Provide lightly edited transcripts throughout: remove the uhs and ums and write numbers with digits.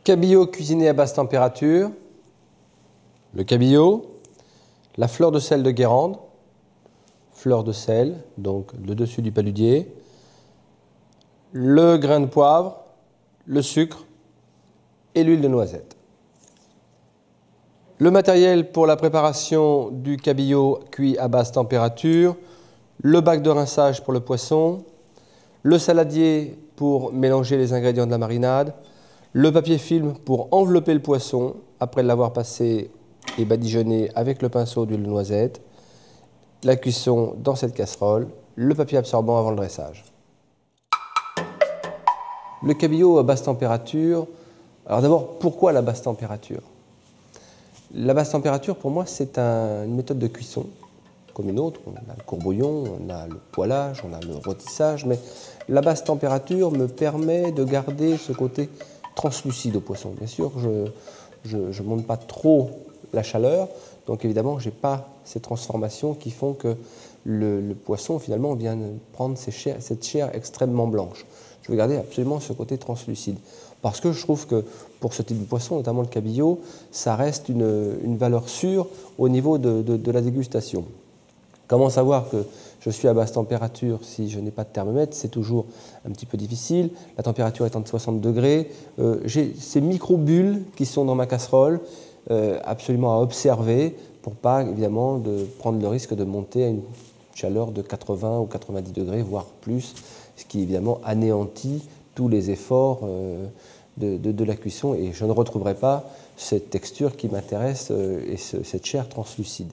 Cabillaud cuisiné à basse température, le cabillaud, la fleur de sel de Guérande, fleur de sel, donc le dessus du paludier, le grain de poivre, le sucre et l'huile de noisette. Le matériel pour la préparation du cabillaud cuit à basse température, le bac de rinçage pour le poisson, le saladier pour mélanger les ingrédients de la marinade, le papier film pour envelopper le poisson après l'avoir passé et badigeonné avec le pinceau d'huile de noisette, la cuisson dans cette casserole, le papier absorbant avant le dressage. Le cabillaud à basse température, alors d'abord, pourquoi la basse température? La basse température, pour moi, c'est une méthode de cuisson, comme une autre. On a le courbouillon, on a le poêlage, on a le rôtissage, mais la basse température me permet de garder ce côté translucide au poisson. Bien sûr, je ne monte pas trop la chaleur, donc évidemment, je n'ai pas ces transformations qui font que le poisson, finalement, vient prendre cette chair extrêmement blanche. Je veux garder absolument ce côté translucide. Parce que je trouve que pour ce type de poisson, notamment le cabillaud, ça reste une valeur sûre au niveau de la dégustation. Comment savoir que je suis à basse température si je n'ai pas de thermomètre? C'est toujours un petit peu difficile. La température étant de 60 degrés, j'ai ces micro-bulles qui sont dans ma casserole, absolument à observer pour pas évidemment de prendre le risque de monter à une chaleur de 80 ou 90 degrés, voire plus, ce qui évidemment anéantit tous les efforts de la cuisson et je ne retrouverai pas cette texture qui m'intéresse et cette chair translucide.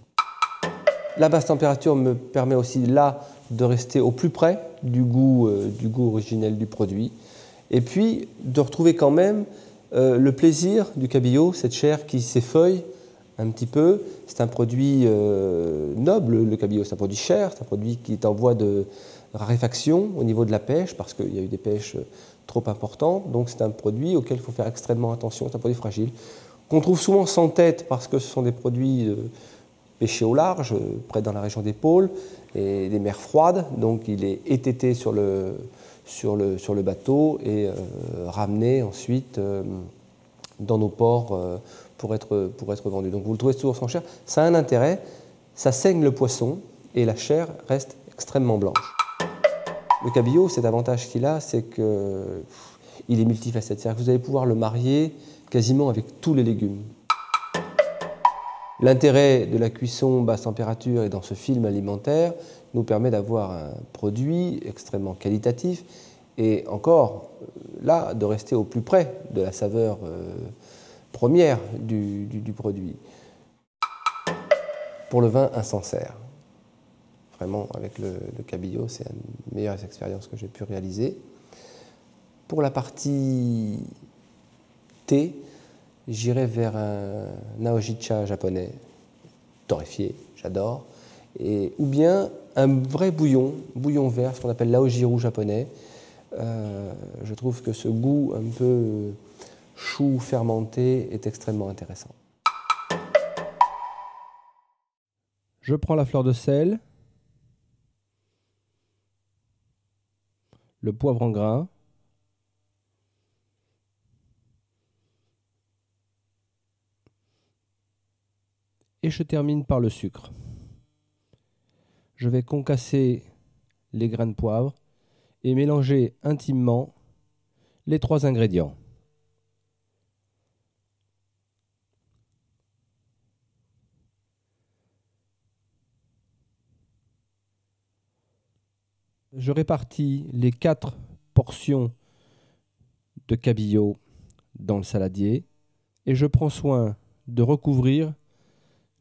La basse température me permet aussi là de rester au plus près du goût originel du produit et puis de retrouver quand même le plaisir du cabillaud, cette chair qui s'effeuille un petit peu. C'est un produit noble, le cabillaud, c'est un produit cher, c'est un produit qui est en voie de raréfaction au niveau de la pêche parce qu'il y a eu des pêches trop importantes, donc c'est un produit auquel il faut faire extrêmement attention, c'est un produit fragile, qu'on trouve souvent sans tête parce que ce sont des produits pêchés au large, près dans la région des pôles et des mers froides, donc il est étêté sur le bateau et ramené ensuite dans nos ports pour être vendu. Donc vous le trouvez toujours sans chair, ça a un intérêt, ça saigne le poisson et la chair reste extrêmement blanche. Le cabillaud, cet avantage qu'il a, c'est qu'il est multifacette, c'est-à-dire que vous allez pouvoir le marier quasiment avec tous les légumes. L'intérêt de la cuisson basse température et dans ce film alimentaire nous permet d'avoir un produit extrêmement qualitatif et encore là de rester au plus près de la saveur première du produit. Pour le vin, un Sancerre. Vraiment, avec le cabillaud, c'est une des meilleures expériences que j'ai pu réaliser. Pour la partie thé, j'irai vers un Naojicha japonais, torréfié, j'adore, ou bien un vrai bouillon vert, ce qu'on appelle l'aojiru japonais. Je trouve que ce goût un peu chou fermenté est extrêmement intéressant. Je prends la fleur de sel, le poivre en grains, et je termine par le sucre. Je vais concasser les grains de poivre et mélanger intimement les trois ingrédients. Je répartis les 4 portions de cabillaud dans le saladier et je prends soin de recouvrir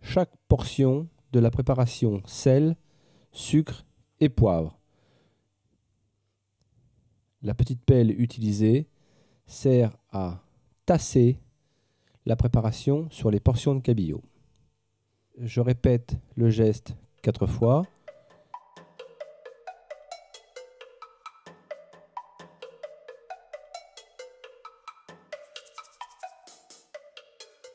chaque portion de la préparation sel, sucre et poivre. La petite pelle utilisée sert à tasser la préparation sur les portions de cabillaud. Je répète le geste 4 fois.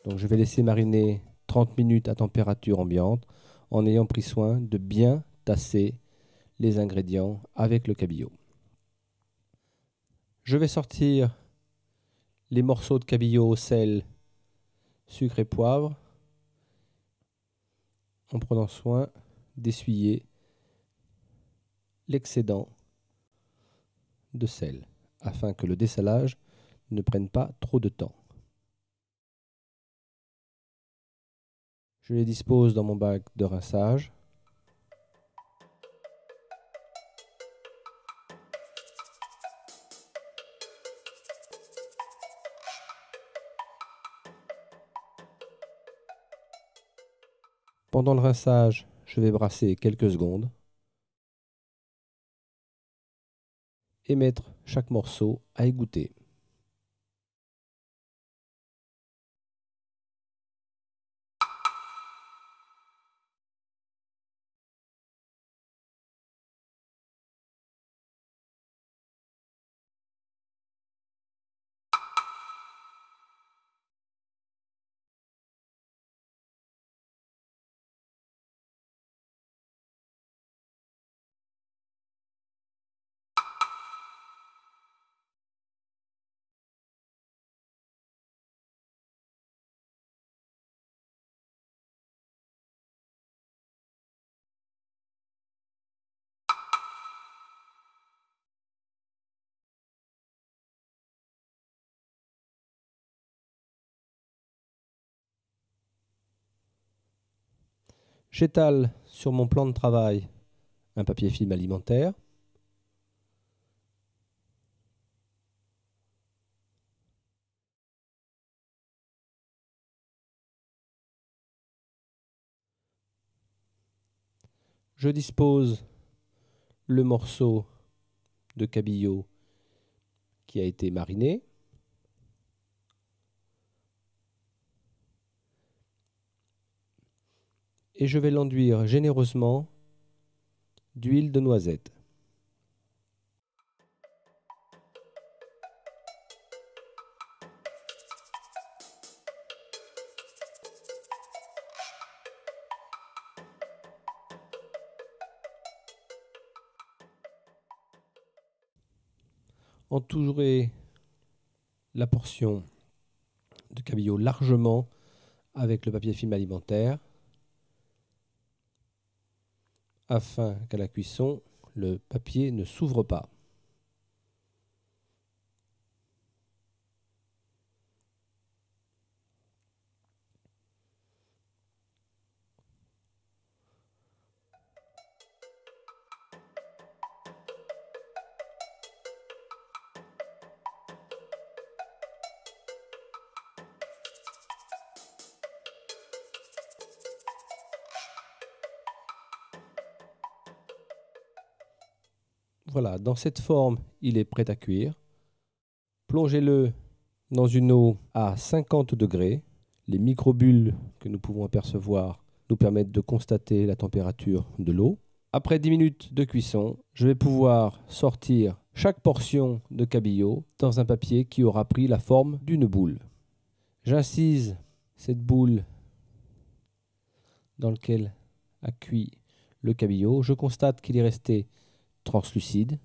Donc je vais laisser mariner 30 minutes à température ambiante en ayant pris soin de bien tasser les ingrédients avec le cabillaud. Je vais sortir les morceaux de cabillaud, sel, sucre et poivre, en prenant soin d'essuyer l'excédent de sel, afin que le dessalage ne prenne pas trop de temps. Je les dispose dans mon bac de rinçage. Pendant le rinçage, je vais brasser quelques secondes et mettre chaque morceau à égoutter. J'étale sur mon plan de travail un papier film alimentaire. Je dispose le morceau de cabillaud qui a été mariné. Et je vais l'enduire généreusement d'huile de noisette. Entourer la portion de cabillaud largement avec le papier film alimentaire afin qu'à la cuisson, le papier ne s'ouvre pas. Voilà, dans cette forme, il est prêt à cuire. Plongez-le dans une eau à 50 degrés. Les microbules que nous pouvons apercevoir nous permettent de constater la température de l'eau. Après 10 minutes de cuisson, je vais pouvoir sortir chaque portion de cabillaud dans un papier qui aura pris la forme d'une boule. J'incise cette boule dans laquelle a cuit le cabillaud. Je constate qu'il est resté translucide,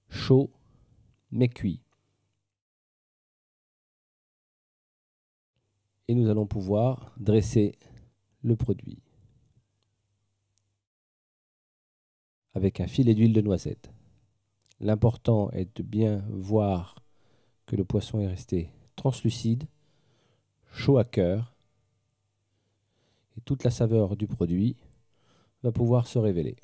chaud, mais cuit. Et nous allons pouvoir dresser le produit avec un filet d'huile de noisette. L'important est de bien voir que le poisson est resté translucide, chaud à cœur, et toute la saveur du produit va pouvoir se révéler.